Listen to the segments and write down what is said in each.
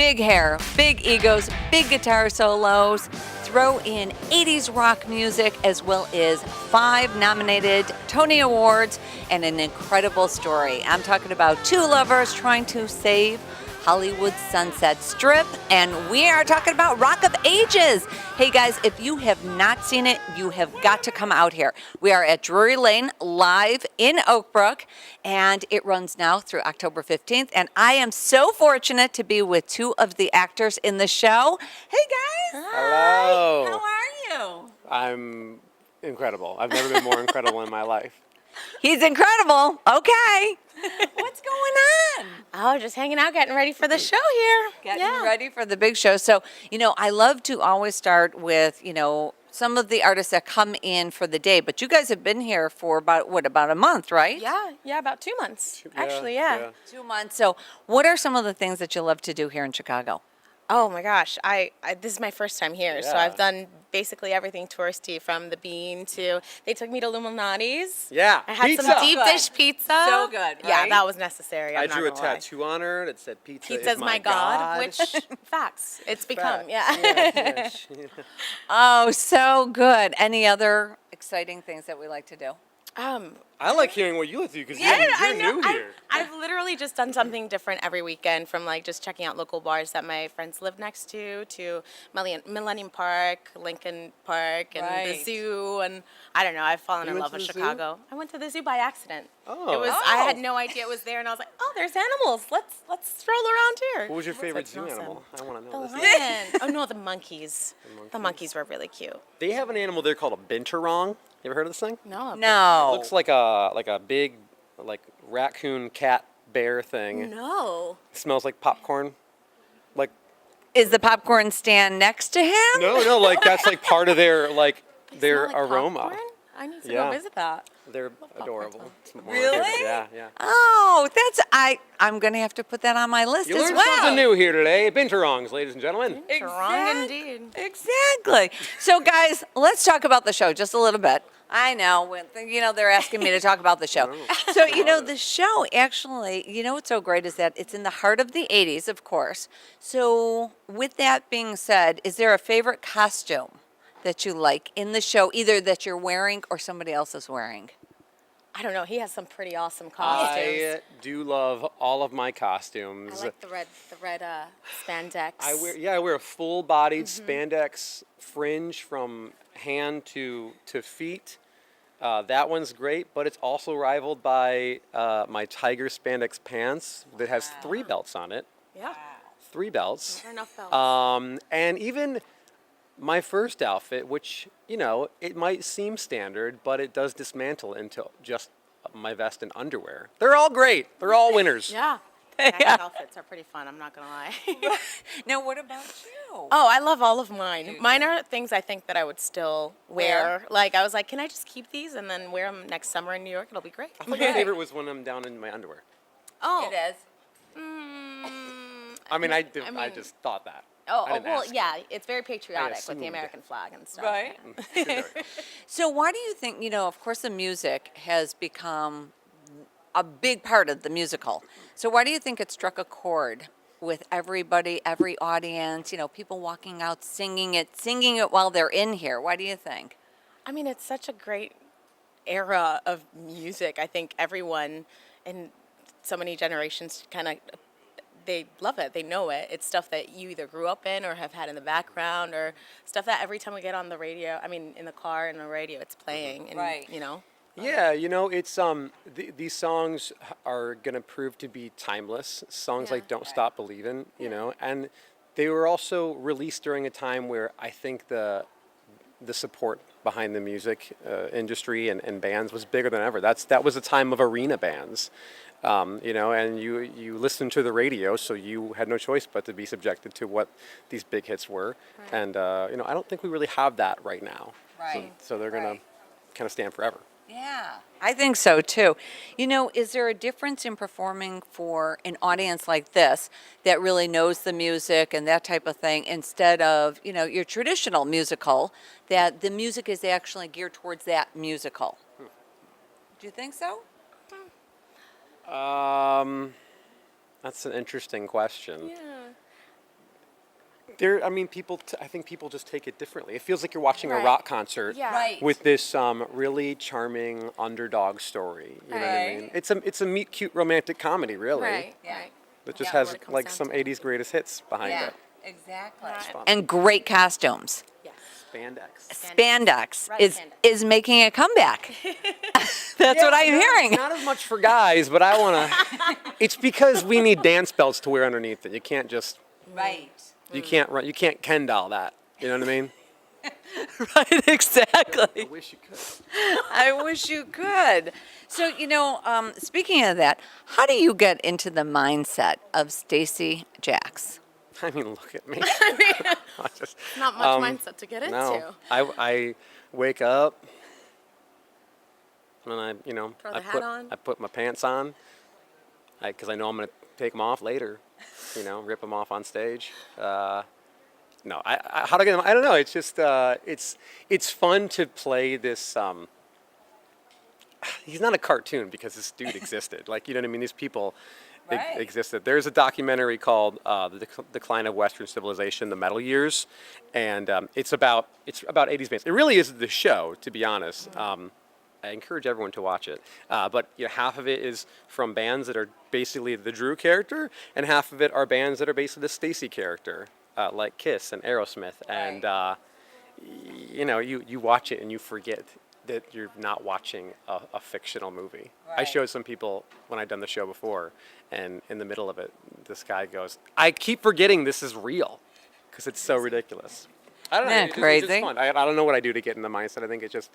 big hair, big egos, big guitar solos. Throw in 80s rock music as well as 5 nominated Tony Awards and an incredible story. I'm talking about two lovers trying to save Hollywood's Sunset Strip, and we are talking about Rock of Ages. Hey guys, if you have not seen it, you have got to come out here. We are at Drury Lane live in Oak Brook, and it runs now through October 15th, and I am so fortunate to be with two of the actors in the show. Hey guys. Hello. How are you? I'm incredible. I've never been more incredible in my life. He's incredible. Okay. What's going on? Oh, just hanging out, getting ready for the show here. Getting ready for the big show. So, I love to always start with, some of the artists that come in for the day. But you guys have been here for about a month, right? Yeah, about 2 months. Actually, yeah. 2 months. So what are some of the things that you love to do here in Chicago? Oh my gosh, I this is my first time here, so Yeah. I've done basically everything touristy, from the Bean to, they took me to Illuminati's. Yeah, I had pizza. some deep Good. dish pizza. So good, Yeah, right? that was necessary. I I'm not drew a gonna lie. tattoo on her that said "Pizza Pizza's is my god, which facts. It's become, yeah. Yeah. Oh, so good. Any other exciting things that we like to do? I like hearing what you like to do because I you're know. new here. I've literally just done something different every weekend, from like just checking out local bars that my friends live next to Millennium Park, Lincoln Park, and the Right. zoo, and I don't know. I've fallen You in went love to with the zoo? Chicago. I went to the zoo by accident. Oh. It was. I had no idea it was there, and I was like, oh, there's animals. Let's stroll around here. What was your favorite zoo Awesome. animal? I want to The know this. lion. Oh no, the monkeys. The monkeys were really cute. They have an animal there called a binturong. You ever heard of this thing? No. No. It looks like a big raccoon cat bear thing. No. It smells like popcorn. Like Is the popcorn stand next to him? no, like that's like part of their They their smell like aroma. popcorn? I need to Yeah. go visit that. They're adorable. It's one of my Really? favorites. Yeah. Oh, I'm going to have to put that on my list You as learned well. something new here today. Binturongs, ladies and gentlemen. Wrong indeed. Exactly. So, guys, let's talk about the show just a little bit. I know, they're asking me to talk about the show. So, the show actually, what's so great is that it's in the heart of the 80s, of course. So, with that being said, is there a favorite costume that you like in the show, either that you're wearing or somebody else is wearing? I don't know. He has some pretty awesome costumes. I do love all of my costumes. I like the red spandex. I wear a full-bodied spandex fringe from hand to feet. That one's great, but it's also rivaled by my tiger spandex pants that has 3 belts on it. Yeah. 3 belts. There are enough belts. And even my first outfit, which, it might seem standard, but it does dismantle into just my vest and underwear. They're all great. They're all winners. Yeah. Matching outfits are pretty fun. I'm not gonna lie. Now, what about you? Oh, I love all of mine. Mine are things I think that I would still wear. Like, I was like, can I just keep these and then wear them next summer in New York? It'll be great. I thought my favorite was when I'm down in my underwear. Oh. It is. I just thought that. Oh, I didn't well, ask. yeah. It's very patriotic with assumed. the American flag and stuff. Right. So why do you think, of course the music has become a big part of the musical. So why do you think it struck a chord with everybody, every audience, people walking out singing it while they're in here? Why do you think? I mean, it's such a great era of music. I think everyone in so many generations they love it. They know it. It's stuff that you either grew up in or have had in the background, or stuff that every time we get on the radio, in the car and the radio, it's playing. And, Right. Yeah, it's these songs are gonna prove to be timeless. Songs like "Don't Stop Believin'," and they were also released during a time where I think the support behind the music industry and bands was bigger than ever. That was a time of arena bands, and you listened to the radio, so you had no choice but to be subjected to what these big hits were. Right. And I don't think we really have that right now. Right. So they're gonna kind of stand forever. Yeah, I think so too. Is there a difference in performing for an audience like this that really knows the music and that type of thing, instead of, your traditional musical, that the music is actually geared towards that musical? Do you think so? That's an interesting question. Yeah. I mean, I think people just take it differently. It feels like you're watching a Right. rock concert Yeah. Right. with this really charming underdog story. You know what I mean? Right. It's a meet cute romantic comedy, really. Right. Yeah. Right. That just Yeah. has What it comes like down some to. 80s greatest hits behind Yeah, it. exactly. Right. Fun. And great costumes. Yes. Spandex. Spandex Red is spandex. is making a comeback. That's what I'm hearing. Not as much for guys, but I want to. It's because we need dance belts to wear underneath it. You can't just. Right. You can't run. You can't Ken doll that. You know what I mean? Right, exactly. wish you could. I wish you could. So, speaking of that, how do you get into the mindset of Stacy Jacks? I mean, look at me. I just, Not much mindset to get into. no, I wake up and Throw the hat on. I put my pants on, because I know I'm gonna take them off later. Rip them off on stage. No, how to get them? I don't know. It's just it's fun to play this. He's not a cartoon because this dude existed. Like, you know what I mean? These people Right. existed. There's a documentary called "The Decline of Western Civilization: The Metal Years," and it's about 80s bands. It really is the show, to be honest. I encourage everyone to watch it. But half of it is from bands that are basically the Drew character, and half of it are bands that are basically the Stacy character, like Kiss and Aerosmith. And you watch it and you forget that you're not watching a fictional movie. I Right. showed some people when I'd done the show before, and in the middle of it, this guy goes, "I keep forgetting this is real," because it's so ridiculous. I don't know. Isn't it It's just crazy? fun. I don't know what I do to get in the mindset. I think it just.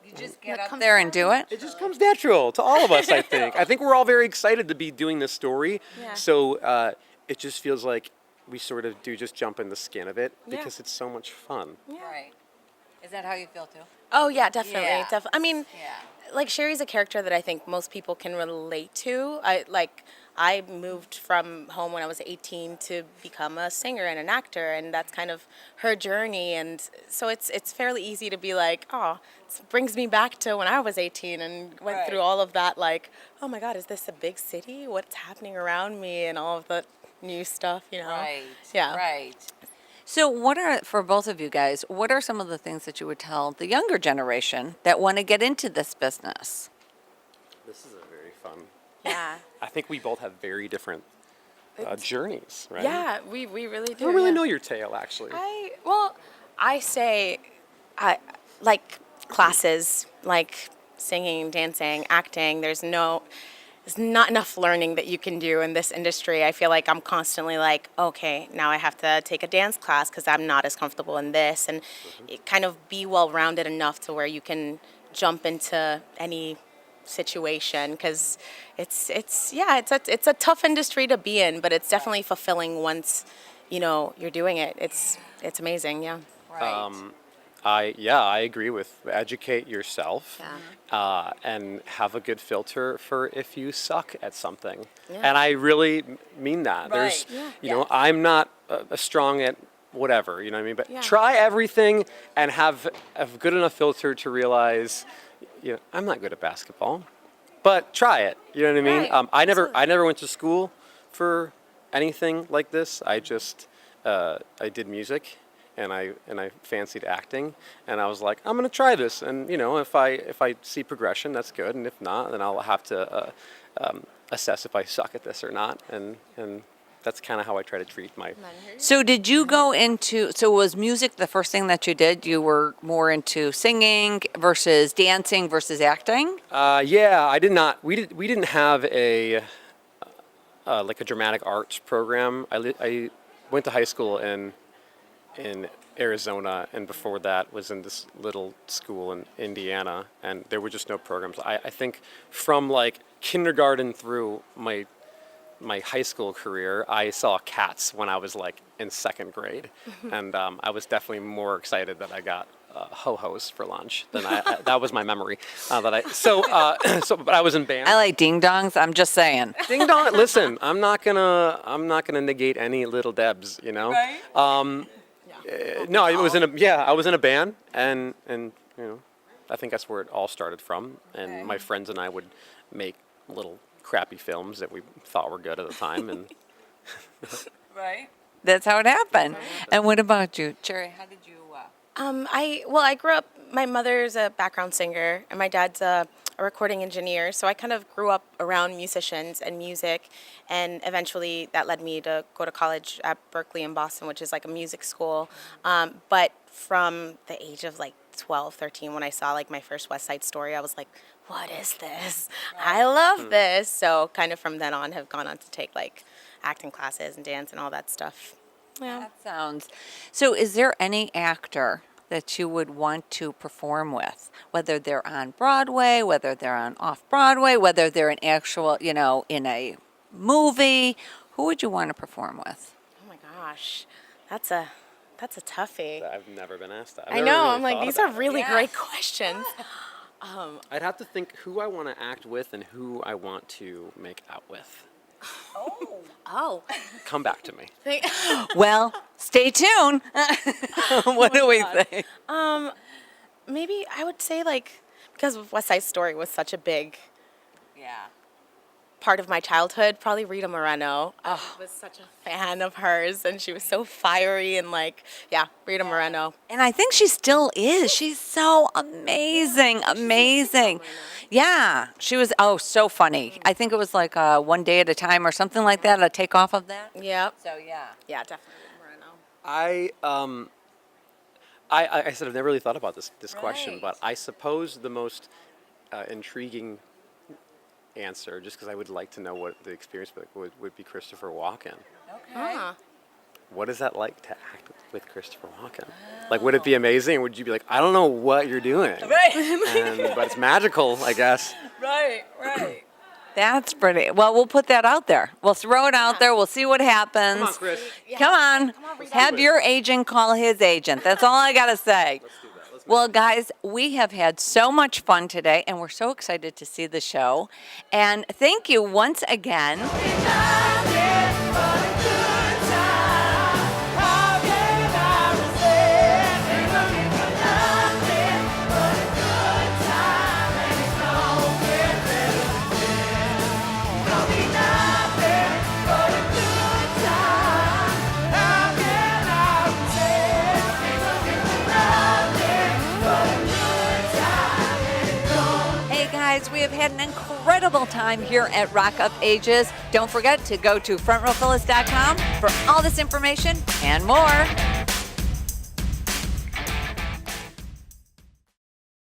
You just get That up comes there and do it? It just comes natural to all of us, I think. I think we're all very excited to be doing this story. Yeah. So it just feels like we sort of do just jump in the skin of it Yeah. because it's so much fun. Right. Is that how you feel too? Oh yeah, definitely, Yeah. definitely. I mean, Yeah. like Sherry's a character that I think most people can relate to. I moved from home when I was 18 to become a singer and an actor, and that's kind of her journey. And so it's fairly easy to be like, oh, it brings me back to when I was 18 and went Right. through all of that. Like, oh my God, is this a big city? What's happening around me and all of the new stuff, Right. Yeah. Right. So, for both of you guys, what are some of the things that you would tell the younger generation that want to get into this business? This is a very fun. Yeah. I think we both have very different journeys, right? Yeah, we really do. I don't really yeah. know your tale, actually. I say, I like classes, like singing, dancing, acting. There's not enough learning that you can do in this industry. I feel like I'm constantly like, okay, now I have to take a dance class because I'm not as comfortable in this, and it kind of be well-rounded enough to where you can jump into any situation, because it's a tough industry to be in, but it's definitely fulfilling once you're doing it. It's amazing. Yeah. Right. I agree with educate yourself Yeah. and have a good filter for if you suck at something. Yeah. And I really mean that. There's, Right. Yeah. I'm not strong at whatever, you know what I mean? But Yeah. try everything and have a good enough filter to realize, I'm not good at basketball, but try it. You know what I mean? Right. I never went to school for anything like this. I just, I did music. And I fancied acting, and I was like, I'm gonna try this, and if I see progression, that's good, and if not, then I'll have to assess if I suck at this or not, and that's kind of how I try to treat my. So, did you go so was music the first thing that you did? You were more into singing versus dancing versus acting? Yeah, I did not. We didn't have a like a dramatic arts program. I went to high school in Arizona, and before that was in this little school in Indiana, and there were just no programs. I think from like kindergarten through my high school career, I saw Cats when I was like in second grade, and I was definitely more excited that I got ho-hos for lunch than that was my memory. But I was in band. I like ding dongs. I'm just saying. Ding dong. Listen, I'm not gonna negate any little Debs, Right. No, I was in a band, and I think that's where it all started from. And Okay. my friends and I would make little crappy films that we thought were good at the time, and Right. That's how it happened. And what about you, Cherry? How did you? I grew up. My mother's a background singer, and my dad's a recording engineer. So I kind of grew up around musicians and music, and eventually that led me to go to college at Berkeley in Boston, which is like a music school. But from the age of like 12, 13, when I saw like my first West Side Story, I was like, what is this? I love this. So kind of from then on have gone on to take like acting classes and dance and all that stuff. Yeah. That sounds. So, is there any actor that you would want to perform with, whether they're on Broadway, whether they're on off Broadway, whether they're an actual, in a movie? Who would you want to perform with? Oh my gosh, that's a toughie. I've never been asked that. I know. I'm like, these are really great questions. I'd have to think who I want to act with and who I want to make out with. Oh. Come back to me. Well, stay tuned. What do we think? Maybe I would say like, because West Side Story was such a big part of my childhood, probably Rita Moreno. I was such a fan of hers, and she was so fiery and like, Rita Moreno. And I think she still is. She's so amazing. Yeah, she was, so funny. I think it was like One Day at a Time or something like that, a takeoff of that. Yep. So, yeah. Yeah, definitely Moreno. I said I've never really thought about this question, Right. but I suppose the most intriguing answer, just because I would like to know what the experience would be Christopher Walken. Okay. What is that like to act with Christopher Walken? Like, would it be amazing? Or would you be like, I don't know what you're doing, Right. but it's magical, I guess. Right. That's pretty. Well, we'll put that out there. We'll throw it out there. We'll see what happens. Come on, Chris. Come on. Have your agent call his agent. That's all I got to say. Let's do that. Let's Well, guys, we have had so much fun today, and we're so excited to see the show. And thank you once again. We have had an incredible time here at Rock of Ages. Don't forget to go to frontrowphyllis.com for all this information and more.